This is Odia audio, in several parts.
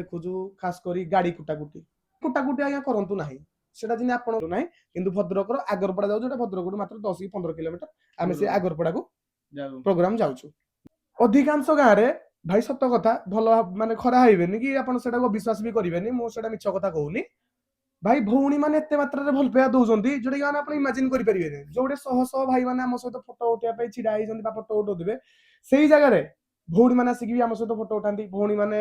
ଦେଖୁଛୁ ଖାସ କରି ଗାଡି କୁଟାକୁଟି ଆଜ୍ଞା କରନ୍ତୁ ନାହିଁ, ସେଟା ଯେମିତି ଆପଣ ନାହିଁ। କିନ୍ତୁ ଭଦ୍ରକର ଆଗରପଡା ଯାଉଛୁ, ଯୋଉଟା ଭଦ୍ରକରୁ ମାତ୍ର 10 କି 15 କିଲୋମିଟର ଆମେ ସେ ଆଗରପଡାକୁ ପ୍ରୋଗ୍ରାମ ଯାଉଛୁ। ଅଧିକାଂଶ ଗାଁରେ ଭାଇ ସତ କଥା ଭଲ ମାନେ ଖରା ହେଇବେନି କି ଆପଣ ସେଟାକୁ ଅବିଶ୍ୱାସ ବି କରିବେନି, ମୁଁ ସେଟା ମିଛ କଥା କହୁନି। ଭାଇ ଭଉଣୀ ମାନେ ଏତେ ମାତ୍ରାରେ ଭଲ ପାଇବା ଦଉଛନ୍ତି ଯୋଉଟା କି ମାନେ ଆପଣ ଇମାଜିନ କରିପାରିବେନି। ଯୋଉଟେ ଶହ ଶହ ଭାଇ ମାନେ ଆମ ସହିତ ଫଟୋ ଉଠେଇବା ପାଇଁ ଛିଡା ହେଇଛନ୍ତି ବା ଫଟୋ ଉଠଉଥିବେ, ସେଇ ଜାଗାରେ ଭଉଣୀ ମାନେ ଆସିକି ବି ଆମ ସହିତ ଫଟୋ ଉଠାନ୍ତି। ଭଉଣୀ ମାନେ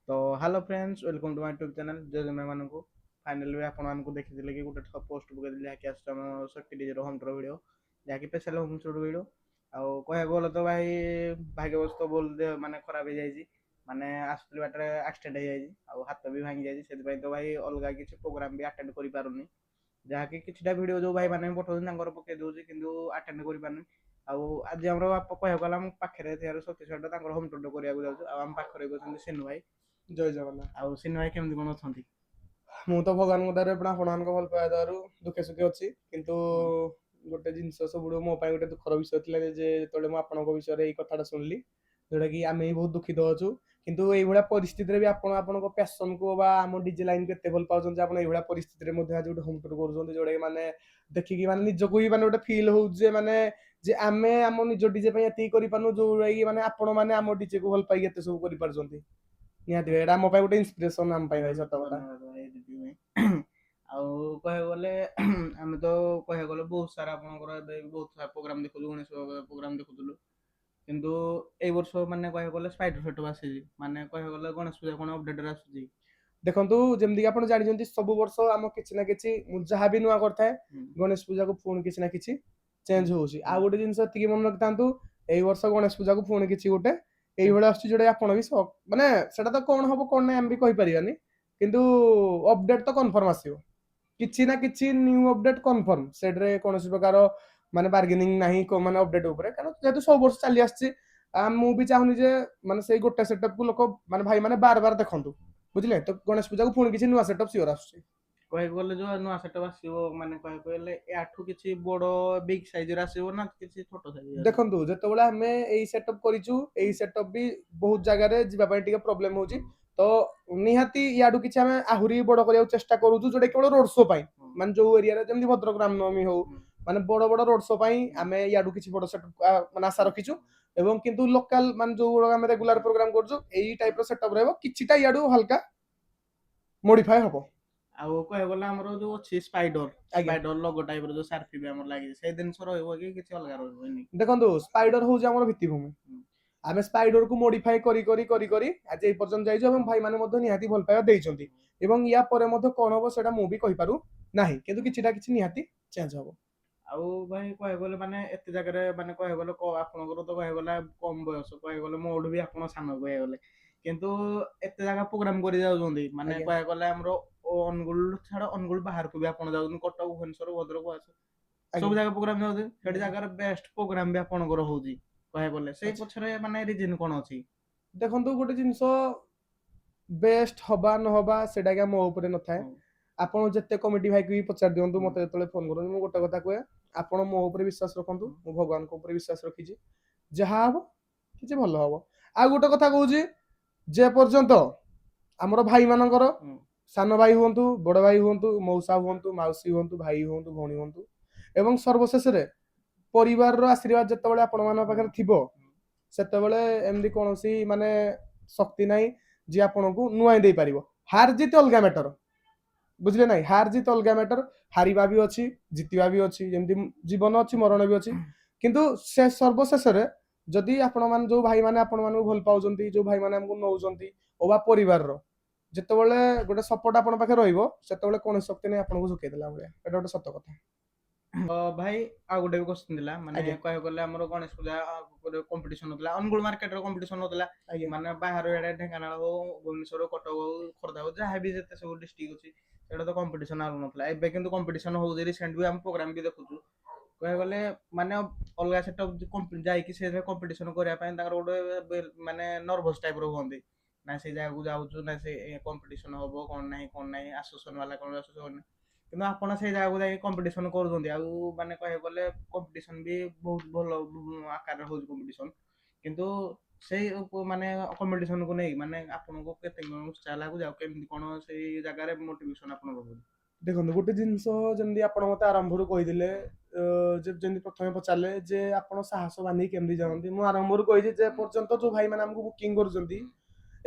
तो hello friends, welcome to my YouTube channel जय जय ମାନଙ୍କୁ फाइनली आपण ମାନଙ୍କୁ ଦେଖିଥିଲେ कि गोटे पोस्ट पकैଥିଲି ଯାହାକି ଆସୁଛି ଆମ ଶକ୍ତି ଡିଜେର ହୋମ୍ ଟୁର ଭିଡ଼ିଓ, ଯାହାକି ସ୍ପେଶାଲ ହୋମ୍ ଟୁର ଭିଡ଼ିଓ। ଆଉ କହିବାକୁ ଗଲେ ତ ଭାଇ ଭାଗ୍ୟବଶତ ବୋଲ ମାନେ ଖରାପ ହେଇଯାଇଛି, ମାନେ ଆସୁଥିଲି ବାଟରେ ଆକ୍ସିଡେଣ୍ଟ ହେଇଯାଇଛି ଆଉ ହାତ ବି ଭାଙ୍ଗି ଯାଇଛି। ସେଥିପାଇଁ ତ ଭାଇ ଅଲଗା କିଛି ପ୍ରୋଗ୍ରାମ ବି ଆଟେଣ୍ଡ କରିପାରୁନି, ଯାହାକି କିଛିଟା ଭିଡ଼ିଓ ଯୋଉ ଭାଇ ମାନେ ପଠାଉଛନ୍ତି ତାଙ୍କର ପକେଇ ଦେଉଛି କିନ୍ତୁ ଆଟେଣ୍ଡ କରିପାରୁନି। ଆଉ ଆଜି ଆମର କହିବାକୁ ଗଲେ ଆମ ପାଖରେ ଥିବାର ସତୀଶ ତାଙ୍କର ହୋମ୍ ଟୁର କରିବାକୁ ଯାଉଛୁ। ଆଉ ଆମ ପାଖରେ ଅଛନ୍ତି ସିନୁ ଭାଇ। ଜୟ ଜଗନ୍ନାଥ। ଆଉ ସିନୁ ଭାଇ କେମିତି କଣ ଅଛନ୍ତି? ମୁଁ ତ ଭଗବାନଙ୍କ ଦୟାରୁ ଆପଣମାନଙ୍କ ଭଲ ପାଇବା ଦୟାରୁ ଦୁଃଖେ ସୁଖେ ଅଛି। କିନ୍ତୁ ଗୋଟେ ଜିନିଷ ସବୁଠୁ ମୋ ପାଇଁ ଗୋଟେ ଦୁଃଖର ବିଷୟ ଥିଲା ଯେ ଯେତେବେଳେ ମୁଁ ଆପଣଙ୍କ ବିଷୟରେ ଏଇ କଥାଟା ଶୁଣିଲି, ଯୋଉଟା କି ଆମେ ବି ବହୁତ ଦୁଃଖିତ ଅଛୁ। କିନ୍ତୁ ଏଇଭଳିଆ ପରିସ୍ଥିତିରେ ବି ଆପଣ ଆପଣଙ୍କ ପ୍ୟାସନକୁ ବା ଆମ ଡିଜେ ଲାଇନକୁ ଏତେ ଭଲ ପାଉଛନ୍ତି ଯେ ଆପଣ ଏଇଭଳିଆ ପରିସ୍ଥିତିରେ ମଧ୍ୟ ଆଜି ଗୋଟେ ହୋମ୍ ଟୁର କରୁଛନ୍ତି, ଯୋଉଟା କି ମାନେ ଦେଖିକି ମାନେ ନିଜକୁ ବି ମାନେ ଗୋଟେ ଫିଲ୍ ହଉଛି ଯେ ମାନେ ଯେ ଆମେ ଆମ ନିଜ ଡିଜେ ପାଇଁ ଏତିକି କରିପାରୁନୁ, ଯୋଉଟା କି ମାନେ ଆପଣ ମାନେ ଆମ ଡିଜେକୁ ଭଲ ପାଇକି ଏତେ ସବୁ କରିପାରୁଛନ୍ତି। ନିହାତି ଭାଇ ଏଇଟା ଆମ ପାଇଁ ଗୋଟେ ଇନ୍ସପିରେସନ ଆମ ପାଇଁ ଭାଇ ସତ କଥା। ଆଉ କହିବାକୁ ଗଲେ ଆମେ ତ କହିବାକୁ ଗଲେ ବହୁତ ସାରା ଆପଣଙ୍କର ଏବେ ବହୁତ ସାରା ପ୍ରୋଗ୍ରାମ ଦେଖୁଛୁ, ଗଣେଶ ପ୍ରୋଗ୍ରାମ ଦେଖୁଥିଲୁ। କିନ୍ତୁ ଏଇ ବର୍ଷ ମାନେ କହିବାକୁ ଗଲେ ସ୍ପାଇଡର ସେଟଅପ୍ ଆସିଛି, ମାନେ କହିବାକୁ ଗଲେ ଗଣେଶ ପୂଜା କଣ ଅପଡେଟରେ ଆସୁଛି। ଦେଖନ୍ତୁ ଯେମିତି ଆପଣ ଜାଣିଛନ୍ତି ସବୁ ବର୍ଷ ଆମ କିଛି ନା କିଛି ମୁଁ ଯାହା ବି ନୂଆ କରିଥାଏ ଗଣେଶ ପୂଜାକୁ ପୁଣି କିଛି ନା କିଛି ଚେଞ୍ଜ ହଉଛି। ଆଉ ଗୋଟେ ଜିନିଷ ଏତିକି ମନେ ରଖିଥାନ୍ତୁ, ଏଇ ବର୍ଷ ଗଣେଶ ପୂଜାକୁ ପୁଣି କିଛି ଗୋଟେ ଏଇଭଳିଆ ଆସୁଛି ଯୋଉଟା ଆପଣ ବି ମାନେ ସେଟା ତ କଣ ହବ କଣ ନାହିଁ ଆମେ ବି କହିପାରିବାନି, କିନ୍ତୁ ଅପଡେଟ ତ କନଫର୍ମ ଆସିବ। କିଛି ନା କିଛି ନ୍ୟୁ ଅପଡେଟ କନଫର୍ମ, ସେଟାରେ କୌଣସି ପ୍ରକାର ମାନେ ବାର୍ଗେନିଂ ନାହିଁ ମାନେ ଅପଡେଟ ଉପରେ, କାରଣ ଯେହେତୁ ସବୁ ବର୍ଷ ଚାଲି ଆସିଛି। ମୁଁ ବି ଚାହୁଁନି ଯେ ମାନେ ସେଇ ଗୋଟେ ସେଟଅପକୁ ଲୋକ ମାନେ ଭାଇ ମାନେ ବାର ବାର ଦେଖନ୍ତୁ, ବୁଝିଲେ। ତ ଗଣେଶ ପୂଜାକୁ ପୁଣି କିଛି ନୂଆ ସେଟଅପ୍ ସିଓର ଆସୁଛି। କହିବାକୁ ଗଲେ ଯୋଉ ନୂଆ ସେଟଅପ୍ ଆସିବ, ମାନେ କହିବାକୁ ଗଲେ ୟାଠୁ କିଛି ବଡ ବିଗ ସାଇଜରେ ଆସିବ ନା କିଛି ଛୋଟ ସାଇଜରେ ଆସିବ? ଦେଖନ୍ତୁ ଯେତେବେଳେ ଆମେ ଏଇ ସେଟଅପ୍ କରିଛୁ, ଏଇ ସେଟଅପ୍ ବି ବହୁତ ଜାଗାରେ ଯିବା ପାଇଁ ଟିକେ ପ୍ରୋବ୍ଲେମ ହଉଛି। ତ ନିହାତି ୟାଠୁ କିଛି ଆମେ ଆହୁରି ବଡ କରିବାକୁ ଚେଷ୍ଟା କରୁଛୁ, ଯୋଉଟା କେବଳ ରୋଡ ଶୋ ପାଇଁ, ମାନେ ଯୋଉ ଏରିଆରେ ଯେମିତି ଭଦ୍ରକ ରାମନବମୀ ହଉ, ମାନେ ବଡ ବଡ ରୋଡ ଶୋ ପାଇଁ ଆମେ ୟାଠୁ କିଛି ବଡ ସେଟଅପ୍ ମାନେ ଆଶା ରଖିଛୁ। ଏବଂ କିନ୍ତୁ ଲୋକାଲ ମାନେ ଯୋଉ ଆମେ ରେଗୁଲାର ପ୍ରୋଗ୍ରାମ କରୁଛୁ ଏଇ ଟାଇପର ସେଟଅପ୍ ରହିବ, କିଛିଟା ୟାଠୁ ହାଲକା ମୋଡିଫାଏ ହବ। ଆଉ କହିବାକୁ ଗଲେ ଆମର ଯୋଉ ଅଛି ସ୍ପାଇଡର ଲୋଗୋ ଟାଇପର ଯୋଉ ସାର୍ଫି ବି ଆମର ଲାଗିଛି, ସେଇ ଜିନିଷ ରହିବ କି କିଛି ଅଲଗା ରହିବନି? ଦେଖନ୍ତୁ ସ୍ପାଇଡର ହଉଛି ଆମର ଭିତ୍ତିଭୂମି। ଆମେ ସ୍ପାଇଡରକୁ ମୋଡିଫାଏ କରି କରି କରି କରି ଆଜି ଏଇ ପର୍ଯ୍ୟନ୍ତ ଯାଇଛୁ ଏବଂ ଭାଇମାନେ ମଧ୍ୟ ନିହାତି ଭଲ ପାଇବା ଦେଇଛନ୍ତି। ଏବଂ ୟା ପରେ ମଧ୍ୟ କଣ ହବ ସେଟା ମୁଁ ବି କହିପାରୁ ନାହିଁ, କିନ୍ତୁ କିଛିଟା କିଛି ନିହାତି ଚେଞ୍ଜ ହବ। ଆଉ ଭାଇ କହିବାକୁ ଗଲେ ମାନେ ଏତେ ଜାଗାରେ ମାନେ କହିବାକୁ ଗଲେ ଆପଣଙ୍କର ତ କହିବାକୁ ଗଲେ କମ ବୟସ, କହିବାକୁ ଗଲେ ମୋଠୁ ବି ଆପଣ ସାନ କହିବାକୁ ଗଲେ, କିନ୍ତୁ ଏତେ ଜାଗା ପ୍ରୋଗ୍ରାମ କରି ଯାଉଛନ୍ତି। ମାନେ ଆଜ୍ଞା। କହିବାକୁ ଗଲେ ଆମର ଅନୁଗୁଳ ଛାଡ, ଅନୁଗୁଳ ବାହାରକୁ ବି ଆପଣ ଯାଉଛନ୍ତି, କଟକ ଭୁବନେଶ୍ୱର ଭଦ୍ରକ ସବୁ ଆଜ୍ଞା। ଜାଗା ପ୍ରୋଗ୍ରାମ ଯାଉଛନ୍ତି। ସେଠି ଜାଗାରେ ବେଷ୍ଟ ପ୍ରୋଗ୍ରାମ ବି ଆପଣଙ୍କର ହଉଛି କହିବାକୁ ଗଲେ, ସେଇ ଆଚ୍ଛା। ପଛରେ ମାନେ ରିଜିନ କଣ ଅଛି? ଦେଖନ୍ତୁ ଗୋଟେ ଜିନିଷ ବେଷ୍ଟ ହବା ନହବା ସେଇଟା ଆଜ୍ଞା ମୋ ଉପରେ ନଥାଏ। ଆପଣ ଯେତେ କମିଟି ଭାଇକି ବି ପଚାରି ଦିଅନ୍ତୁ, ମତେ ଯେତେବେଳେ ଫୋନ କରନ୍ତୁ, ମୁଁ ଗୋଟେ କଥା କୁହେ, ଆପଣ ମୋ ଉପରେ ବିଶ୍ୱାସ ରଖନ୍ତୁ, ମୁଁ ଭଗବାନଙ୍କ ଉପରେ ବିଶ୍ୱାସ ରଖିଛି। ଯାହା ହବ କିଛି ଭଲ ହବ। ଆଉ ଗୋଟେ କଥା କହୁଛି, ଯେ ପର୍ଯ୍ୟନ୍ତ ଆମର ଭାଇ ମାନଙ୍କର ସାନ ଭାଇ ହୁଅନ୍ତୁ, ବଡ ଭାଇ ହୁଅନ୍ତୁ, ମଉସା ହୁଅନ୍ତୁ, ମାଉସୀ ହୁଅନ୍ତୁ, ଭାଇ ହୁଅନ୍ତୁ, ଭଉଣୀ ହୁଅନ୍ତୁ, ଏବଂ ସର୍ବଶେଷରେ ପରିବାରର ଆଶୀର୍ବାଦ ଯେତେବେଳେ ଆପଣ ମାନଙ୍କ ପାଖରେ ଥିବ, ସେତେବେଳେ ଏମିତି କୌଣସି ମାନେ ଶକ୍ତି ନାହିଁ ଯିଏ ଆପଣଙ୍କୁ ନୁଆଇଁ ଦେଇପାରିବ। ହାର ଜିତ ଅଲଗା ମ୍ୟାଟର, ବୁଝିଲେ ନାହିଁ। ହାର ଜିତ ଅଲଗା ମ୍ୟାଟର, ହାରିବା ବି ଅଛି ଜିତିବା ବି ଅଛି, ଯେମିତି ଜୀବନ ଅଛି ମରଣ ବି ଅଛି। କିନ୍ତୁ ସେ ସର୍ବଶେଷରେ ଯଦି ଆପଣ ମାନେ ଯୋଉ ଭାଇ ମାନେ ଆପଣ ମାନଙ୍କୁ ଭଲ ପାଉଛନ୍ତି, ଯୋଉ ଭାଇ ମାନେ ଆମକୁ ନଉଛନ୍ତି, ଅବା ପରିବାରର ଯେତେବେଳେ ଗୋଟେ ସପୋର୍ଟ ଆପଣ ପାଖରେ ରହିବ, ସେତେବେଳେ କୌଣସି ଶକ୍ତି ନାହିଁ ଆପଣଙ୍କୁ ଝୁକେଇ ଦେଲା ଭଳିଆ। ଏଟା ଗୋଟେ ସତ କଥା। ଭାଇ ଆଉ ଗୋଟେ ବି କ୍ୱେଶ୍ଚନ ଥିଲା, ମାନେ ଆଜ୍ଞା କହିବାକୁ ଗଲେ ଆମର ଗଣେଶ ପୂଜା କମ୍ପିଟିସନ ହଉଥିଲା, ଅନୁଗୁଳ ମାର୍କେଟର କମ୍ପିଟିସନ ହଉଥିଲା। ଆଜ୍ଞା ମାନେ ବାହାର ଏଡେ ଢେଙ୍କାନାଳ ହଉ, ଭୁବନେଶ୍ୱର, କଟକ ହଉ, ଖୋର୍ଦ୍ଧା ହଉ, ଯାହା ବି ଯେତେ ସବୁ ଡିଷ୍ଟ୍ରିକ୍ଟ ଅଛି ସେଇଟା ତ କମ୍ପିଟିସନ ଆଉନଥିଲା। ଏବେ କିନ୍ତୁ କମ୍ପିଟିସନ ହଉଛି, ରିସେଣ୍ଟ ବି ଆମେ ପ୍ରୋଗ୍ରାମ ବି ଦେଖୁଛୁ। କହିବାକୁ ଗଲେ ମାନେ ଅଲଗା ସେଟଅପ୍ ଯାଇକି ସେ କମ୍ପିଟିସନ କରିବା ପାଇଁ ତାଙ୍କର ଗୋଟେ ମାନେ ନର୍ଭସ ଟାଇପର ହୁଅନ୍ତି, ନା ସେ ଜାଗାକୁ ଯାଉଛୁ ନା ସେ କମ୍ପିଟିସନ ହବ କଣ ନାହିଁ ଆସୋସିଏସନ ବାଲା କଣ ଆସୁଛନ୍ତି। କିନ୍ତୁ ଆପଣ ସେଇ ଜାଗାକୁ ଯାଇକି କମ୍ପିଟିସନ କରୁଛନ୍ତି ଆଉ ମାନେ କହିବାକୁ ଗଲେ କମ୍ପିଟିସନ ବି ବହୁତ ଭଲ ଆକାରରେ ହଉଛି କମ୍ପିଟିସନ କିନ୍ତୁ ସେଇ ମାନେ କମ୍ପିଟିସନକୁ ନେଇ ମାନେ ଆପଣଙ୍କୁ କେତେ କଣ ଉତ୍ସାହ ଲାଗୁଛି ଆଉ କେମିତି କଣ ସେଇ ଜାଗାରେ ମୋଟିଭେସନ ଆପଣ ରହୁଛି? ଦେଖନ୍ତୁ ଗୋଟେ ଜିନିଷ ଯେମିତି ଆପଣ ମତେ ଆରମ୍ଭରୁ କହିଥିଲେ ଯେମିତି ପ୍ରଥମେ ପଚାରିଲେ ଯେ ଆପଣ ସାହସ ବାନ୍ଧିକି କେମିତି ଜାଣନ୍ତି, ମୁଁ ଆରମ୍ଭରୁ କହିଛି ଯେ ପର୍ଯ୍ୟନ୍ତ ଯୋଉ ଭାଇମାନେ ଆମକୁ ବୁକିଂ କରୁଛନ୍ତି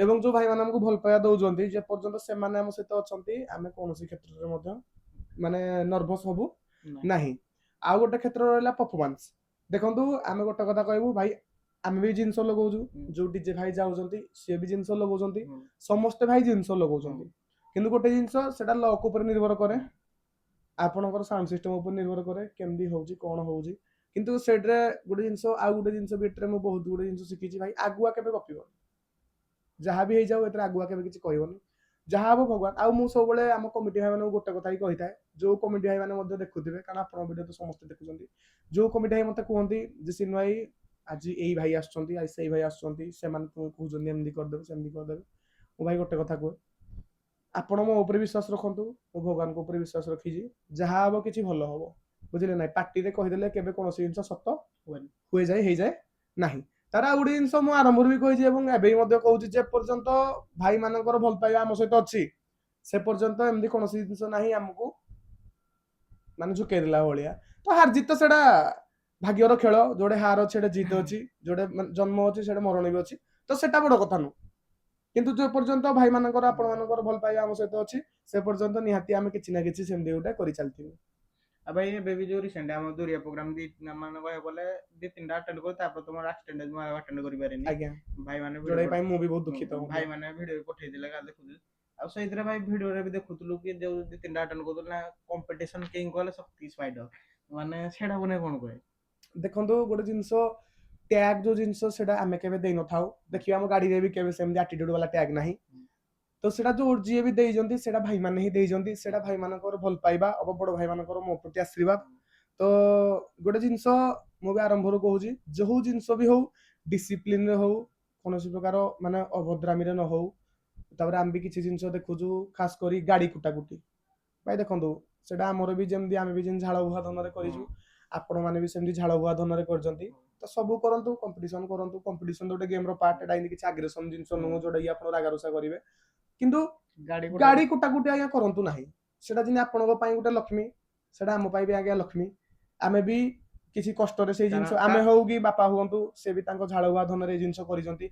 ଏବଂ ଯୋଉ ଭାଇମାନେ ଆମକୁ ଭଲ ପାଇବା ଦଉଛନ୍ତି ଯେ ପର୍ଯ୍ୟନ୍ତ ସେମାନେ ଆମ ସହିତ ଅଛନ୍ତି ଆମେ କୌଣସି କ୍ଷେତ୍ରରେ ମଧ୍ୟ ମାନେ ନର୍ଭସ ହବୁ ନାହିଁ। ଆଉ ଗୋଟେ କ୍ଷେତ୍ର ରହିଲା ପରଫର୍ମାନ୍ସ। ଦେଖନ୍ତୁ ଆମେ ଗୋଟେ କଥା କହିବୁ ଭାଇ ଆମେ ବି ଜିନିଷ ଲଗାଉଛୁ, ଯୋଉ ଡିଜେ ଭାଇ ଯାଉଛନ୍ତି ସିଏ ବି ଜିନିଷ ଲଗାଉଛନ୍ତି, ସମସ୍ତେ ଭାଇ ଜିନିଷ ଲଗାଉଛନ୍ତି କିନ୍ତୁ ଗୋଟେ ଜିନିଷ ସେଟା ଲକ୍ ଉପରେ ନିର୍ଭର କରେ, ଆପଣଙ୍କର ସାଉଣ୍ଡ ସିଷ୍ଟମ ଉପରେ ନିର୍ଭର କରେ କେମିତି ହଉଛି କଣ ହଉଛି। କିନ୍ତୁ ସେଠାରେ ଗୋଟେ ଜିନିଷ ଆଉ ଗୋଟେ ଜିନିଷ ଭିତରେ ମୁଁ ବହୁତ ଗୁଡେ ଜିନିଷ ଶିଖିଛି ଭାଇ ଆଗୁଆ କେବେ ଗପିବନି, ଯାହା ବି ହେଇଯାଉ ଏଥିରେ ଆଗୁଆ କେବେ କିଛି କହିବନି, ଯାହା ହବ ଭଗବାନ। ଆଉ ମୁଁ ସବୁବେଳେ ଆମ କମିଟି ଭାଇ ମାନଙ୍କୁ ଗୋଟେ କଥା ହିଁ କହିଥାଏ, ଯୋଉ କମିଟି ଭାଇ ମାନେ ମଧ୍ୟ ଦେଖୁଥିବେ କାରଣ ଆପଣଙ୍କ ଭିଡ଼ିଓ ତ ସମସ୍ତେ ଦେଖୁଛନ୍ତି, ଯୋଉ କମିଟି ଭାଇ ମତେ କୁହନ୍ତି ଯେ ସିନୁ ଭାଇ ଆଜି ଏଇ ଭାଇ ଆସୁଛନ୍ତି ଆଜି ସେଇ ଭାଇ ଆସୁଛନ୍ତି ସେମାନେ କହୁଛନ୍ତି ଏମିତି କରିଦେବେ ସେମିତି କରିଦେବେ, ମୁଁ ଭାଇ ଗୋଟେ କଥା କୁହେ ଆପଣ ମୋ ଉପରେ ବିଶ୍ୱାସ ରଖନ୍ତୁ, ମୁଁ ଭଗବାନଙ୍କ ଉପରେ ବିଶ୍ୱାସ ରଖିଛି, ଯାହା ହବ କିଛି ଭଲ ହବ, ବୁଝିଲେ ନାଇଁ। ପାଟିରେ କହିଦେଲେ କେବେ କୌଣସି ଜିନିଷ ସତ ହୁଏଯାଏ ହେଇଯାଏ ନାହିଁ। ତାର ଆଉ ଗୋଟେ ଜିନିଷ ମୁଁ ଆରମ୍ଭରୁ ବି କହିଛି ଏବଂ ଏବେ ବି ମଧ୍ୟ କହୁଛି ଯେ ପର୍ଯ୍ୟନ୍ତ ଭାଇ ମାନଙ୍କର ଭଲ ପାଇବା ଆମ ସହିତ ଅଛି ସେ ପର୍ଯ୍ୟନ୍ତ ଏମିତି କୌଣସି ଜିନିଷ ନାହିଁ ଆମକୁ ମାନେ ଝୁକେଇ ଦେଲା ଭଳିଆ। ତ ହାର ଜିତ ସେଟା ଭାଗ୍ୟର ଖେଳ, ଯୋଉଟେ ହାର ଅଛି ସେଟା ଜିତ ଅଛି, ଯୋଉଟେ ଜନ୍ମ ଅଛି ସେଟା ମରଣ ବି ଅଛି, ତ ସେଟା ବଡ କଥା ନୁହଁ। କିନ୍ତୁ ଯେ ପର୍ଯ୍ୟନ୍ତ ଭାଇ ମାନଙ୍କର ଆପଣ ମାନଙ୍କର ଭଲ ପାଇବା ଆମ ସହିତ ଅଛି ସେ ପର୍ଯ୍ୟନ୍ତ ନିହାତି ଆମେ କିଛି ନା କିଛି ସେମିତି ଗୋଟେ କରି ଚାଲିଥିବୁ। ଆଉ ଭାଇ ଏବେ ବି ଯୋଉ ରିସେଣ୍ଟ ଆମ ଦୁରିଆ ପ୍ରୋଗ୍ରାମ ମାନେ କହିବାକୁ ଗଲେ 2-3ଟା ଆଟେଣ୍ଡ କରୁ ତାପରେ ତମର ଆକ୍ସିଡେଣ୍ଟ ମୁଁ ଆଟେଣ୍ଡ କରିପାରିନି। ଆଜ୍ଞା ଭାଇ ମାନେ ଯୋଉଟା ପାଇଁ ମୁଁ ବି ବହୁତ ଦୁଃଖିତ। ଭାଇ ମାନେ ଭିଡିଓ ପଠେଇଥିଲେ କାଲି ଦେଖୁଥିଲି। ଆଉ ସେଇଥିରେ ଭାଇ ଭିଡିଓରେ ବି ଦେଖୁଥିଲୁ କି ଯୋଉ 2-3ଟା ଆଟେଣ୍ଡ କରୁଥିଲୁ ନା କମ୍ପିଟିସନ କିଙ୍ଗ କଲେ ଶକ୍ତି ସ୍ପାଇଡର ମାନେ ସେଇଟା ବନେ କଣ କହେ? ଦେଖନ୍ତୁ ଗୋଟେ ଜିନିଷ ଟ୍ୟାଗ ଯୋଉ ଜିନିଷ ସେଟା ଆମେ କେବେ ଦେଇନଥାଉ, ଦେଖିବା ଆମ ଗାଡିରେ ବି କେବେ ସେମିତି ଆଟିଟ୍ୟୁଡ ବାଲା ଟ୍ୟାଗ ନାହିଁ। ତ ସେଟା ଯୋଉ ଯିଏ ବି ଦେଇଛନ୍ତି ସେଟା ଭାଇମାନେ ହିଁ ଦେଇଛନ୍ତି, ସେଟା ଭାଇମାନଙ୍କର ଭଲ ପାଇବା ଆଉ ବଡ ଭାଇମାନଙ୍କର ମୋ ପ୍ରତି ଆଶୀର୍ବାଦ। ତ ଗୋଟେ ଜିନିଷ ମୁଁ ବି ଆରମ୍ଭରୁ କହୁଛି ଯୋଉ ଜିନିଷ ବି ହଉ ଡିସିପ୍ଲିନରେ ହଉ, କୌଣସି ପ୍ରକାର ମାନେ ଅଭଦ୍ରାମୀରେ ନ ହଉ। ତାପରେ ଆମେ ବି କିଛି ଜିନିଷ ଦେଖୁଛୁ ଖାସ କରି ଗାଡି କୁଟାକୁଟି ଭାଇ ଦେଖନ୍ତୁ ସେଟା ଆମର ବି ଯେମିତି ଆମେ ବି ଯେମିତି ଝାଳ ବୁହା ଧନରେ କରିଛୁ ଆପଣ ମାନେ ବି ସେମିତି ଝାଳ ବୁହା ଧନରେ କରିଛନ୍ତି। ତ ସବୁ କରନ୍ତୁ, କମ୍ପିଟିସନ କରନ୍ତୁ, କମ୍ପିଟିସନ ଗୋଟେ ଗେମ ର ପାର୍ଟ, ଏଟା ଏମିତି କିଛି ଆଗ୍ରେସନ ଜିନିଷ ନୁହଁ ଯୋଉଟା କି ଆପଣ ରାଗାରୁସା କରିବେ। କିନ୍ତୁ ଗାଡି କୁଟାକୁଟି ଆଜ୍ଞା କରନ୍ତୁ ନାହିଁ, ସେଟା ଯେମିତି ଆପଣଙ୍କ ପାଇଁ ଗୋଟେ ଲକ୍ଷ୍ମୀ ସେଟା ଆମ ପାଇଁ ବି ଆଜ୍ଞା ଲକ୍ଷ୍ମୀ। ଆମେ ବି କିଛି କଷ୍ଟରେ ସେଇ ଜିନିଷ ଆମେ ହଉ କି ବାପା ହୁଅନ୍ତୁ ସେ ବି ତାଙ୍କ ଝାଳ ବୁହା ଧନରେ ଏଇ ଜିନିଷ କରିଛନ୍ତି।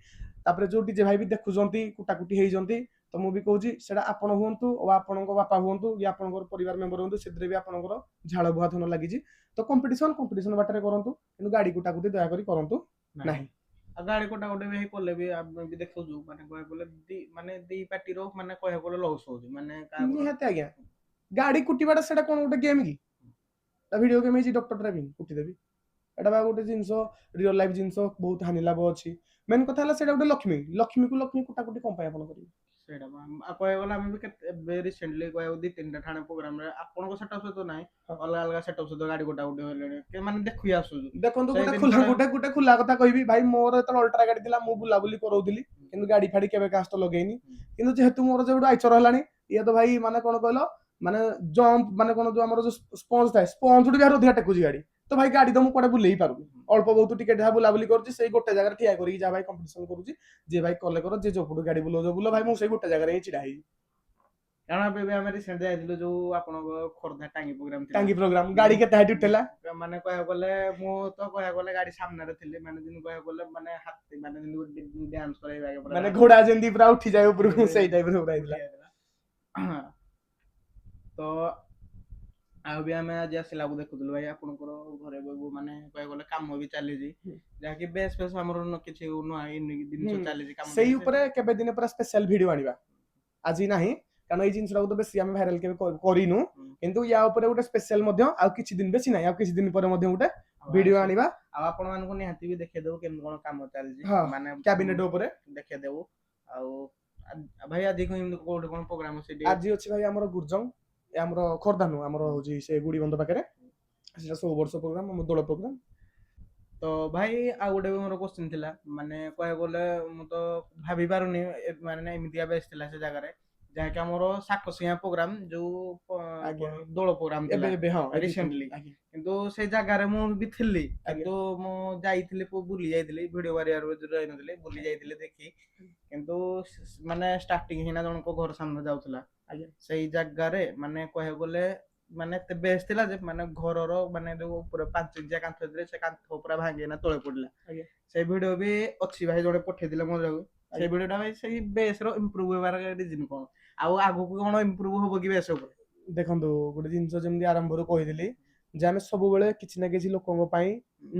ତାପରେ ଯୋଉ ଡିଜେ ଭାଇ ବି ଦେଖୁଛନ୍ତି କୁଟାକୁଟି ହେଇଛନ୍ତି, ତ ମୁଁ ବି କହୁଛି ସେଟା ଆପଣ ହୁଅନ୍ତୁ ଓ ଆପଣଙ୍କ ବାପା ହୁଅନ୍ତୁ କି ଆପଣଙ୍କର ପରିବାର ମେମ୍ବର ହୁଅନ୍ତୁ ସେଥିରେ ବି ଆପଣଙ୍କର ଝାଳ ବୁହା ଧନ ଲାଗିଛି। ତ କମ୍ପିଟିସନ ବାଟରେ କରନ୍ତୁ କିନ୍ତୁ ଗାଡି କୁଟାକୁଟି ଦୟାକରି କରନ୍ତୁ ନାହିଁ। ଆଉ ଗାଡି କଟାକଟି ବି କଲେ ବି ଆମେ ବି ଦେଖୁଛୁ ମାନେ କହିବାକୁ ଗଲେ ମାନେ ଦି ପାର୍ଟିର ମାନେ କହିବାକୁ ଗଲେ ଲସ୍ ହଉଛି ମାନେ ନିହାତି ଆଜ୍ଞା ଗାଡି କୁଟିବାଟା ସେଟା କଣ ଗୋଟେ ଗେମ୍ କି? ଭିଡିଓ ଗେମ୍ ହେଇଛି ଡକ୍ଟର ଡ୍ରାଇଭିଂ କୁଟିଦେବି, ଏଟା ବା ଗୋଟେ ଜିନିଷ ରିଅଲ ଲାଇଫ ଜିନିଷ ବହୁତ ହାନି ଲାଭ ଅଛି। ମେନ୍ କଥା ହେଲା ସେଇଟା ଗୋଟେ ଲକ୍ଷ୍ମୀ, ଲକ୍ଷ୍ମୀକୁ ଲକ୍ଷ୍ମୀ କୁଟାକୁଟି କଣ ପାଇଁ ଆପଣ କରିବେ? ସେଇଟା କହିବାକୁ ଗଲେ ଆମେ ବି କେତେ ଏବେ ରିସେଣ୍ଟଲି କହିବାକୁ 2-3ଟା ଠାणे ପ୍ରୋଗ୍ରାମରେ ଆପଣଙ୍କ ସେଟଅପ୍ ସହିତ ନାହିଁ ଅଲଗା ଅଲଗା ସେଟଅପ୍ ସହିତ ଗାଡି କଟାକଟି ହେଲେଣି ମାନେ ଦେଖି ଆସୁଛୁ। ଦେଖନ୍ତୁ ଗୋଟେ ଖୋଲା କଥା କହିବି ଭାଇ, ମୋର ଯେତେବେଳେ ଅଲ୍ଟ୍ରା ଗାଡି ଥିଲା ମୁଁ ବୁଲାବୁଲି କରଉଥିଲି କିନ୍ତୁ ଗାଡି ଫାଡି କେବେ କାହା ସହିତ ଲଗେଇନି। କିନ୍ତୁ ଯେହେତୁ ମୋର ଯୋଉଠୁ ଆଇଚର ହେଲାଣି ଇଏ ତ ଭାଇ ମାନେ କଣ କହିଲ ମାନେ ଜମ୍ପ ମାନେ କଣ ଯୋଉ ଆମର ଯୋଉ ସ୍ପଞ୍ଜ ଥାଏ ସ୍ପଞ୍ଜ ଠୁ ବି ଆହୁରି ଅଧିକା ଟେକୁଛି ଗାଡି। ତ ଭାଇ ଗାଡି ତ ମୁଁ କୁଆଡେ ବୁଲେଇ ପାରୁନି, ଅଳ୍ପ ବହୁତ ଟିକେ ଯାହା ବୁଲାବୁଲି କରୁଛି ସେଇ ଗୋଟେ ଜାଗାରେ ଠିଆ କରିକି ଯାହା ଭାଇ କମ୍ପିଟିସନ କରୁଛି। ଯିଏ ଭାଇ କଲେ କର ଯିଏ ଯୋଉ ପଟୁ ଗାଡି ବୁଲଉଛ ବୁଲ, ଭାଇ ମୁଁ ସେଇ ଗୋଟେ ଜାଗାରେ ହିଁ ଛିଡା ହେଇଛି। କାରଣ ଏବେ ଆମେ ରିସେଣ୍ଟ ଯାଇଥିଲୁ ଯୋଉ ଆପଣଙ୍କ ଖୋର୍ଦ୍ଧା ଟାଙ୍ଗୀ ପ୍ରୋଗ୍ରାମ ଥିଲା। ଟାଙ୍ଗୀ ପ୍ରୋଗ୍ରାମ ଗାଡି କେତେ ହାଇଟ୍ ଉଠେଇଲା ମାନେ କହିବାକୁ ଗଲେ ମୁଁ ତ କହିବାକୁ ଗଲେ ଗାଡି ସାମ୍ନାରେ ଥିଲି, ମାନେ ଯେମିତି କହିବାକୁ ଗଲେ ମାନେ ହାତୀ ମାନେ ଯେମିତି ଡ୍ୟାନ୍ସ କରାଇବା ମାନେ ଘୋଡା ଯେମିତି ପୁରା ଉଠିଯାଏ ଉପରକୁ ସେଇ ଟାଇପର ପୁରା ହେଇଥିଲା। ତ ଆଉ ବି ଆମେ ଆଜି ଆସିଲା ଦେଖୁଥିଲୁ ଭାଇ ଆପଣଙ୍କର ଘରେ ମାନେ କହିବାକୁ ଗଲେ କାମ ବି ଚାଲିଛି, ଯାହାକି ବେଶ ଫେସ ଆମର କିଛି ନୂଆ ଜିନିଷ ଚାଲିଛି କାମ ସେଇ ଉପରେ କେବେ ଦିନେ ପୁରା ସ୍ପେଶାଲ ଭିଡିଓ ଆଣିବା। ଆଜି ନାହିଁ କାରଣ ଏଇ ଜିନିଷଟାକୁ ତ ବେଶୀ ଆମେ ଭାଇରାଲ କେବେ କରିନୁ, କିନ୍ତୁ ୟା ଉପରେ ଗୋଟେ ସ୍ପେଶାଲ ମଧ୍ୟ ଆଉ କିଛି ଦିନ ବେଶୀ ନାହିଁ ଆଉ କିଛି ଦିନ ପରେ ମଧ୍ୟ ଗୋଟେ ଭିଡିଓ ଆଣିବା। ଆଉ ଆପଣ ମାନଙ୍କୁ ନିହାତି ବି ଦେଖେଇଦବୁ କେମିତି କଣ କାମ ଚାଲିଛି ମାନେ କ୍ୟାବିନେଟ ଉପରେ ଦେଖେଇଦବୁ। ଆଉ ଭାଇ ଆଜି କୋଉଠି କଣ ପ୍ରୋଗ୍ରାମ ଅଛି? ଆଜି ଅଛି ଭାଇ ଆମର ଗୁର୍ଜଙ୍ଗ, ଆମର ଖୋର୍ଦ୍ଧା ନୁହଁ ଆମର ହଉଛି ସେ ଗୁଡି ବନ୍ଧ ପାଖରେ, ସେଟା ସବୁ ବର୍ଷ ପ୍ରୋଗ୍ରାମ ଆମ ଦୋଳ ପ୍ରୋଗ୍ରାମ। ତ ଭାଇ ଆଉ ଗୋଟେ ବି ମୋର କୋଶ୍ଚିନ୍ ଥିଲା, ମାନେ କହିବାକୁ ଗଲେ ମୁଁ ତ ଭାବି ପାରୁନି ମାନେ ଏମିତିଆ ବେଶ ଥିଲା ସେ ଜାଗାରେ ଯାହାକି ଆମର ସାକସିଆ ପ୍ରୋଗ୍ରାମ ଯୋଉ ଆଜ୍ଞା। ଦୋଳ ପ୍ରୋଗ୍ରାମ ଥିଲା ଏବେ ହଁ ଏବେ ରିସେଣ୍ଟଲି। ଆଜ୍ଞା କିନ୍ତୁ ସେଇ ଜାଗାରେ ମୁଁ ବି ଥିଲି, ଆଜ୍ଞା କିନ୍ତୁ ମୁଁ ଯାଇଥିଲି ବୁଲି ଯାଇଥିଲି ଭିଡିଓ ମାରିବାର ଯାଇନଥିଲି, ବୁଲି ଯାଇଥିଲି ଦେଖି। କିନ୍ତୁ ମାନେ ଷ୍ଟାର୍ଟିଂ ହେଇନା ଜଣଙ୍କ ଘର ସାମ୍ନା ଯାଉଥିଲା, ଆଜ୍ଞା ସେଇ ଜାଗାରେ ମାନେ କହିବାକୁ ଗଲେ ମାନେ ଏତେ ବେଶ ଥିଲା ଯେ ମାନେ ଘରର ମାନେ ଯୋଉ ଉପରେ 5 ଇଞ୍ଚିଆ କାନ୍ଥ ଥିଲେ ସେ କାନ୍ଥ ପୁରା ଭାଙ୍ଗିନା ତଳେ ପଡିଲା। ଆଜ୍ଞା ସେଇ ଭିଡିଓ ବି ଅଛି ଭାଇ, ଜଣେ ପଠେଇଥିଲେ ମୋ ଯାକୁ। ସେଇ ଆଜ୍ଞା। ଭିଡିଓଟା ଭାଇ ସେଇ ବେସ ର ଇମ୍ପ୍ରୁଭ ହେବାର ରିଜିନ କଣ, ଆଉ ଆଗକୁ କଣ ଇମ୍ପ୍ରୁଭ ହବ କି ବେସ ଉପରେ? ଦେଖନ୍ତୁ ଗୋଟେ ଜିନିଷ ଯେମିତି ଆରମ୍ଭରୁ କହିଥିଲି ଯେ ଆମେ ସବୁବେଳେ କିଛି ନା କିଛି ଲୋକଙ୍କ ପାଇଁ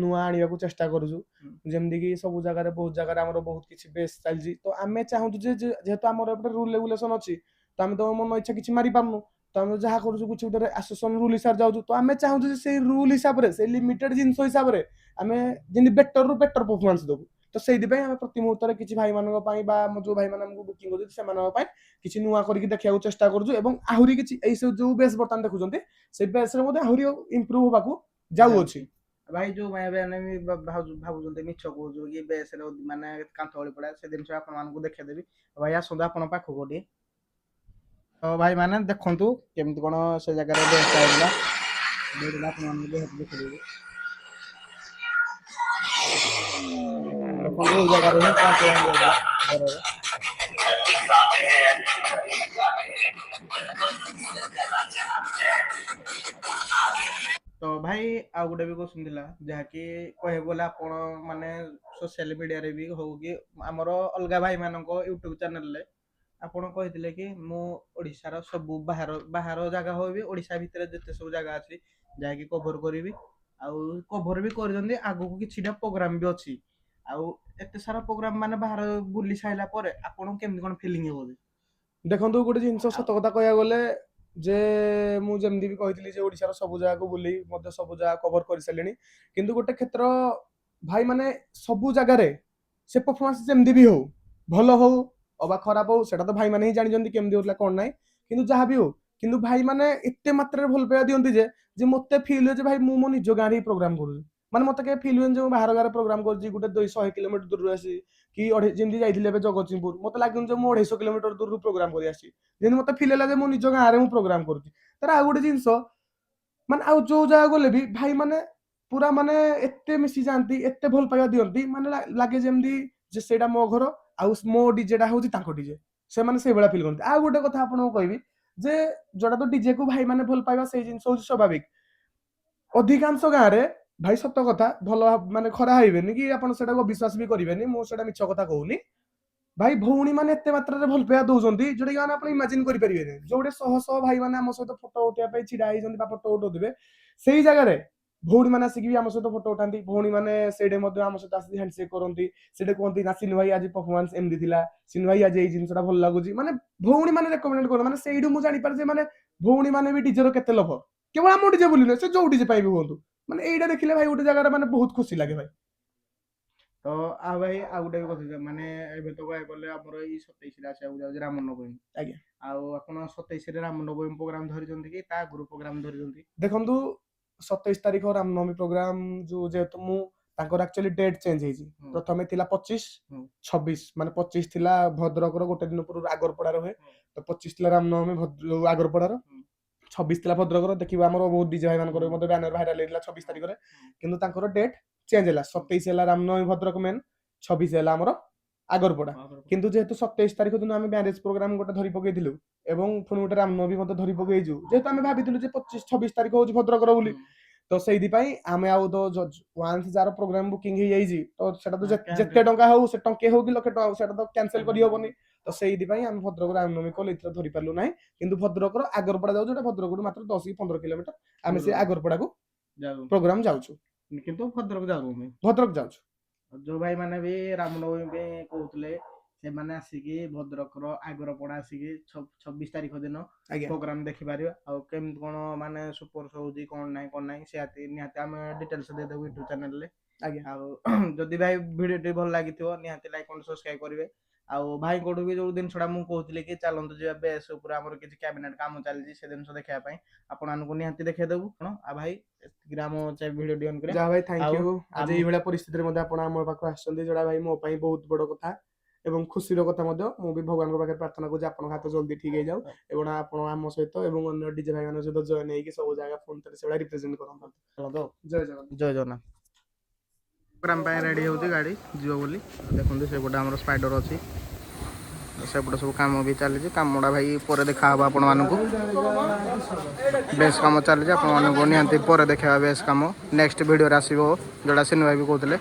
ନୂଆ ଆଣିବାକୁ ଚେଷ୍ଟା କରୁଛୁ। ହୁଁ। ଯେମିତି କି ସବୁ ଜାଗାରେ ବହୁତ ଜାଗାରେ ଆମର ବହୁତ କିଛି ବେଶ ଚାଲିଛି, ତ ଆମେ ଚାହୁଁଛୁ ଯେ ଯେହେତୁ ଆମର ଗୋଟେ ରୁଲ ରେଗୁଲେସନ ଅଛି, ତ ଆମେ ତ ମନ ଇଚ୍ଛା କିଛି ମାରି ପାରୁନୁ। ତ ଆମେ ଯାହା କରୁଛୁ କିଛି ଗୋଟେ ଆସୋସିଏସନ ରୁଲ ହିସାବରେ ଯାଉଛୁ, ତ ଆମେ ଚାହୁଁଛୁ ଯେ ସେଇ ରୁଲ ହିସାବରେ ସେଇ ଲିମିଟେଡ ଜିନିଷ ହିସାବରେ ଆମେ ଯେମିତି ବେଟର ରୁ ବେଟର ପରଫମାନ୍ସ ଦେବୁ। ତ ସେଇଥିପାଇଁ ଆମେ ପ୍ରତି ମୁହୂର୍ତ୍ତରେ କିଛି ଭାଇମାନଙ୍କ ପାଇଁ ବା ଆମ ଯୋଉ ଭାଇମାନେ ଆମକୁ ବୁକିଂ କରୁଛନ୍ତି ସେମାନଙ୍କ ପାଇଁ କିଛି ନୂଆ କରିକି ଦେଖିବାକୁ ଚେଷ୍ଟା କରୁଛୁ, ଏବଂ ଆହୁରି କିଛି ଏଇ ସବୁ ଯୋଉ ବେସ୍ ବର୍ତ୍ତମାନ ଦେଖୁଛନ୍ତି ସେଇ ବେସ୍ରେ ମଧ୍ୟ ଆହୁରି ଇମ୍ପ୍ରୁଭ ହବାକୁ ଯାଉଅଛି। ଭାଇ ଯୋଉ ଭାଇ ବି ଭାବୁଛନ୍ତି ମିଛ କହୁଛୁ କି ବେସରେ ମାନେ କାନ୍ଥ ଗଳି ପଡା, ସେ ଜିନିଷ ଆପଣ ମାନଙ୍କୁ ଦେଖେଇଦେବି। ଭାଇ ଆସନ୍ତୁ ଆପଣ ପାଖକୁ ଟିକେ। ତ ଭାଇ ମାନେ ଦେଖନ୍ତୁ କେମିତି କଣ ସେ ଜାଗାରେ ବେସଟା ହେଇଥିଲା, ଭିଡିଓଟା ଆପଣ ମାନଙ୍କୁ ଦେଖେଇଦେବି। ଦେଖନ୍ତୁ ଏଇ ଜାଗାରେ ହିଁ କାନ୍ଥ ଭାଙ୍ଗି ଯାଇଥିଲା ଘରର। ତ ଭାଇ ଆଉ ଗୋଟେ ବି କ୍ୱେଶ୍ଚନ ଥିଲା, ଯାହାକି କହିବାକୁ ଗଲେ ଆପଣ ମାନେ ସୋସିଆଲ ମିଡିଆରେ ବି ହଉ କି ଆମର ଅଲଗା ଭାଇ ମାନଙ୍କ ୟୁଟ୍ୟୁବ ଚ୍ୟାନେଲରେ ଆପଣ କହିଥିଲେ କି ମୁଁ ଓଡିଶାର ସବୁ ବାହାର ଜାଗା ହଉ ବି ଓଡିଶା ଭିତରେ ଯେତେ ସବୁ ଜାଗା ଅଛି ଯାହାକି କଭର କରିବି, ଆଉ କଭର ବି କରିଛନ୍ତି। ଆଗକୁ କିଛିଟା ପ୍ରୋଗ୍ରାମ ବି ଅଛି, ଆଉ ଏତେ ସାରା ପ୍ରୋଗ୍ରାମ ମାନେ ବାହାର ବୁଲି ସାରିଲା ପରେ ଆପଣଙ୍କୁ କେମିତି କଣ ଫିଲିଙ୍ଗ ହବ? ଦେଖନ୍ତୁ ଗୋଟେ ଜିନିଷ ସତ କଥା କହିବାକୁ ଗଲେ ଯେ ମୁଁ ଯେମିତି ବି କହିଥିଲି ଯେ ଓଡିଶାର ସବୁ ଜାଗାକୁ ବୁଲି ମଧ୍ୟ ସବୁ ଜାଗା କଭର କରିସାରିଲିଣି, କିନ୍ତୁ ଗୋଟେ କ୍ଷେତ୍ର ଭାଇ ମାନେ ସବୁ ଜାଗାରେ ସେ ପରଫମାନ୍ସ ଯେମିତି ବି ହଉ, ଭଲ ହଉ ଅବା ଖରାପ ହଉ, ସେଟା ତ ଭାଇମାନେ ହିଁ ଜାଣିଛନ୍ତି କେମିତି ହଉଥିଲା କଣ ନାହିଁ। କିନ୍ତୁ ଯାହା ବି ହଉ, କିନ୍ତୁ ଭାଇମାନେ ଏତେ ମାତ୍ରାରେ ଭଲ ପାଇବା ଦିଅନ୍ତି ଯେ ମତେ ଫିଲ୍ ହୁଏ ଯେ ଭାଇ ମୁଁ ମୋ ନିଜ ଗାଁରେ ହିଁ ପ୍ରୋଗ୍ରାମ କରୁଛି। ମାନେ ମତେ କେବେ ଫିଲ୍ ହୁଏନି ଯେ ମୁଁ ବାହାର ଗାଁରେ ପ୍ରୋଗ୍ରାମ କରୁଛି ଗୋଟେ 200 କିଲୋମିଟର ଦୂରରୁ ଆସି କି ଯେମିତି ଯାଇଥିଲି ଏବେ ଜଗତସିଂହପୁର, ମତେ ଲାଗୁନି ଯେ ମୁଁ 250 କିଲୋମିଟର ଦୂରରୁ ପ୍ରୋଗ୍ରାମ କରି ଆସିଛି। ଯେମିତି ମତେ ଫିଲ୍ ହେଲା ଯେ ମୁଁ ନିଜ ଗାଁରେ ମୁଁ ପ୍ରୋଗ୍ରାମ କରୁଛି। ତାର ଆଉ ଗୋଟେ ଜିନିଷ ମାନେ ଆଉ ଯୋଉ ଜାଗା ଗଲେ ବି ଭାଇ ମାନେ ପୁରା ମାନେ ଏତେ ମିଶି ଯାଆନ୍ତି, ଏତେ ଭଲ ପାଇବା ଦିଅନ୍ତି, ମାନେ ଲାଗେ ଯେମିତି ଯେ ସେଇଟା ମୋ ଘର ଆଉ ମୋ ଡିଜେଟା ହଉଛି ତାଙ୍କ ଡିଜେ। ସେମାନେ ସେଇଭଳିଆ ଫିଲ୍ କରନ୍ତି। ଆଉ ଗୋଟେ କଥା ଆପଣଙ୍କୁ କହିବି ଯେ ଯୋଉଟା ତ ଡିଜେ କୁ ଭାଇ ମାନେ ଭଲ ପାଇବା ସେଇ ଜିନିଷ ହଉଛି ସ୍ୱାଭାବିକ। ଅଧିକାଂଶ ଗାଁରେ ଭାଇ ସତ କଥା ଭଲ ମାନେ ଖରା ହେଇବେନି କି ଆପଣ ସେଟାକୁ ଅବିଶ୍ୱାସ ବି କରିବେନି, ମୁଁ ସେଟା ମିଛ କଥା କହୁନି। ଭାଇ ଭଉଣୀ ମାନେ ଏତେ ମାତ୍ରାରେ ଭଲ ପାଇବା ଦଉଛନ୍ତି ଯୋଉଟା କି ମାନେ ଆପଣ ଇମାଜିନ କରିପାରିବେନି। ଯୋଉଠି ଶହ ଶହ ଭାଇ ମାନେ ଆମ ସହିତ ଫଟୋ ଉଠେଇବା ପାଇଁ ଛିଡା ହେଇଛନ୍ତି ବା ଫଟୋ ଉଠଉଥିବେ, ସେଇ ଜାଗାରେ ଭଉଣୀ ମାନେ ଆସିକି ବି ଆମ ସହିତ ଫଟୋ ଉଠାନ୍ତି। ଭଉଣୀ ମାନେ ସେଇଠି ମଧ୍ୟ ଆମ ସହିତ ଆସିକି ହ୍ୟାଣ୍ଡସେକ୍ କରନ୍ତି। ସେଠି କୁହନ୍ତି ନା ସିନୁ ଭାଇ ଆଜି ପରଫମାନ୍ସ ଏମିତି ଥିଲା, ସିନୁ ଭାଇ ଆଜି ଏଇ ଜିନିଷଟା ଭଲ ଲାଗୁଛି। ମାନେ ଭଉଣୀ ମାନେ ରେକମେଣ୍ଡ କରନ୍ତି। ମାନେ ସେଇଠୁ ମୁଁ ଜାଣିପାରେ ଯେ ମାନେ ଭଉଣୀ ମାନେ ବି ଡିଜେର କେତେ ଲଭର। କେବଳ ଆମ ଡିଜେ ବୋଲି ନୁହେଁ, ସେ ଯୋଉ ଡିଜେ ପାଇଁ ବି ହୁଅନ୍ତୁ। ମାନେ ଏଇଟା ଦେଖିଲେ ଭାଇ ଗୋଟେ ଜାଗାରେ ମାନେ ବହୁତ ଖୁସି ଲାଗେ ଭାଇ। ତ ଆଉ ଭାଇ ଆଉ ଗୋଟେ କଥା, ମାନେ ଏବେ ତ କହିବାକୁ ଗଲେ ଆମର ଏଇ 27ରେ ଆସିବାକୁ ଯାଉଛି ରାମନବମୀ। ଆଜ୍ଞା ଆଉ ଆପଣ 27ରେ ରାମନବମୀ ପ୍ରୋଗ୍ରାମ ଧରିଛନ୍ତି କି ତା ଆଗରୁ ପ୍ରୋଗ୍ରାମ ଧରିଛନ୍ତି? ଦେଖନ୍ତୁ 27 ତାରିଖ ରାମନବମୀ ପ୍ରୋଗ୍ରାମ ଯୋଉ ଯେହେତୁ ମୁଁ ତାଙ୍କର ଆକ୍ଚୁଆଲି ଡେଟ୍ ଚେଞ୍ଜ ହେଇଛି। ହୁଁ। ପ୍ରଥମେ ଥିଲା 25 ହୁଁ। 26 ମାନେ 25 ଥିଲା ଭଦ୍ରକର ଗୋଟେ ଦିନ ପୂର୍ବରୁ ଆଗରପଡାରେ ହୁଏ। ହୁଁ। ତ 25 ଥିଲା ରାମନବମୀ ଆଗରପଡାର, ହୁଁ। 26 ଥିଲା ଭଦ୍ରକର। ଦେଖିବା ଆମର ବହୁତ ଡିଜେ ଭାଇ ମାନଙ୍କର ହୁଁ। ମଧ୍ୟ ବ୍ୟାନର ଭାଇରାଲ ହେଇଥିଲା 26 ହୁଁ। ତାରିଖରେ। ହୁଁ। କିନ୍ତୁ ତାଙ୍କର ଡେଟ୍ ଚେଞ୍ଜ ହେଲା। 27 ହେଲା ରାମନବମୀ ଭଦ୍ରକ ମେନ୍, 26 ହେଲା ଆମର ଆଗରପଡା। କିନ୍ତୁ ଯେହେତୁ 27 ତାରିଖ ଦିନ ଆମେ ମ୍ୟାରେଜ ପ୍ରୋଗ୍ରାମ ଗୋଟେ ଧରି ପକେଇଥିଲୁ ଏବଂ ପୁଣି ଗୋଟେ ରାମନବମୀ ମଧ୍ୟ ଧରି ପକେଇଛୁ, ଯେହେତୁ ଆମେ ଭାବିଥିଲୁ ଯେ 25 26 ତାରିଖ ହଉଛି ଭଦ୍ରକର ବୋଲି। ତ ସେଇଥିପାଇଁ ଆମେ ଆଉ ତ ୱାନ୍ସ ଯାର ପ୍ରୋଗ୍ରାମ ବୁକିଂ ହେଇଯାଇଛି ତ ସେଟା ତ ଯେତେ ଟଙ୍କା ହଉ ସେ ଟଙ୍କେ ହଉ କି ଲକ୍ଷେ ଟଙ୍କା ହଉ ସେଟା ତ କ୍ୟାନସେଲ କରିହବନି। ତ ସେଇଥିପାଇଁ ଆମେ ଭଦ୍ରକ ରାମନବମୀ କଲ୍ ଏଇଥର ଧରି ପାରିଲୁ ନାହିଁ। କିନ୍ତୁ ଭଦ୍ରକର ଆଗରପଡା ଯାଉଛୁ, ଯୋଉଟା ଭଦ୍ରକରୁ ମାତ୍ର 10 କି 15 କିଲୋମିଟର। ଆମେ ସେ ଆଗରପଡାକୁ ପ୍ରୋଗ୍ରାମ ଯାଉଛୁ, କିନ୍ତୁ ଭଦ୍ରକ ଯାଉନି। ଭଦ୍ରକ ଯାଉଛୁ। ଯୋଉ ଭାଇ ମାନେ ବି ରାମନବମୀ ପାଇଁ କହୁଥିଲେ ସେମାନେ ଆସିକି ଭଦ୍ରକର ଆଗରପଡା ଆସିକି 26 ତାରିଖ ଦିନ ଆଜ୍ଞା ପ୍ରୋଗ୍ରାମ ଦେଖିପାରିବେ। ଆଉ କେମିତି କଣ ମାନେ ସୁପର ହଉଛି କଣ ନାହିଁ ସେ ନିହାତି ଆମେ ଡିଟେଲସ ଦେଇଦେବୁ ୟୁଟ୍ୟୁବ ଚ୍ୟାନେଲରେ। ଆଜ୍ଞା ଆଉ ଯଦି ଭାଇ ଭିଡିଓଟି ଭଲ ଲାଗିଥିବ ନିହାତି ଲାଇକ୍ କମେଣ୍ଟ ସବସ୍କ୍ରାଇବ କରିବେ। ଆଉ ଭାଇଙ୍କଠୁ ବି ଯୋଉ ଜିନିଷଟା ମୁଁ କହୁଥିଲି କି ଚାଲନ୍ତୁ ଯିବା ବେସ୍ ଉପରେ, ଆମର କିଛି କ୍ୟାବିନେଟ କାମ ଚାଲିଛି ସେ ଜିନିଷ ଦେଖିବା ପାଇଁ ଆପଣମାନଙ୍କୁ ନିହାତି ଦେଖେଇଦେବୁ। କଣ ଆଉ ଭାଇ ଗ୍ରାମ ଭିଡିଓ ଡିଅନ୍ କରିବା। ଯାହା ଭାଇ ଥ୍ୟାଙ୍କ ଆଉ ୟୁ। ଆଜି ଏଇଭଳିଆ ପରିସ୍ଥିତିରେ ମଧ୍ୟ ଆପଣ ଆମ ପାଖକୁ ଆସିଛନ୍ତି, ଯୋଉଟା ଭାଇ ମୋ ପାଇଁ ବହୁତ ବଡ କଥା। ଏବଂ ଖୁସିର କଥା ମଧ୍ୟ ମୁଁ ବି ଭଗବାନଙ୍କ ପାଖରେ ପ୍ରାର୍ଥନା କରୁଛି ଆପଣଙ୍କ ହାତ ଜଲ୍ଦି ଠିକ ହେଇଯାଉ ଏବଂ ଆପଣ ଆମ ସହିତ ଏବଂ ଅନ୍ୟ ଡିଜେ ଭାଇମାନଙ୍କ ସହିତ ଜଏନ୍ ହେଇକି ସବୁ ଜାଗା ଫୋନ୍ ଥରେ ସେଭଳିଆ ରିପ୍ରେଜେଣ୍ଟ କରନ୍ତୁ। ଜୟ ଜଗନ୍ନାଥ। ଜୟ ଜଗନ୍ନାଥ। ପ୍ରୋଗ୍ରାମ ପାଇଁ ରେଡି ହେଉଛି ଗାଡ଼ି ଯିବ ବୋଲି ଦେଖନ୍ତୁ ସେପଟେ ଆମର ସ୍ପାଇଡର ଅଛି ସେପଟେ ସବୁ କାମ ବି ଚାଲିଛି କାମଟା ଭାଇ ପରେ ଦେଖାହେବ ଆପଣମାନଙ୍କୁ ବେଶ କାମ ଚାଲିଛି ଆପଣମାନଙ୍କୁ ନିହାତି ପରେ ଦେଖାଇବା ବେଶ କାମ ନେକ୍ସଟ ଭିଡ଼ିଓରେ ଆସିବ ଯେଉଁଟା ସିନୁ ଭାଇ ବି କହୁଥିଲେ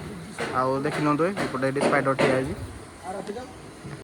ଆଉ ଦେଖିନିଅନ୍ତୁ ଏପଟେ ଏଠି ସ୍ପାଇଡର ଠିଆ ହେଇଛି।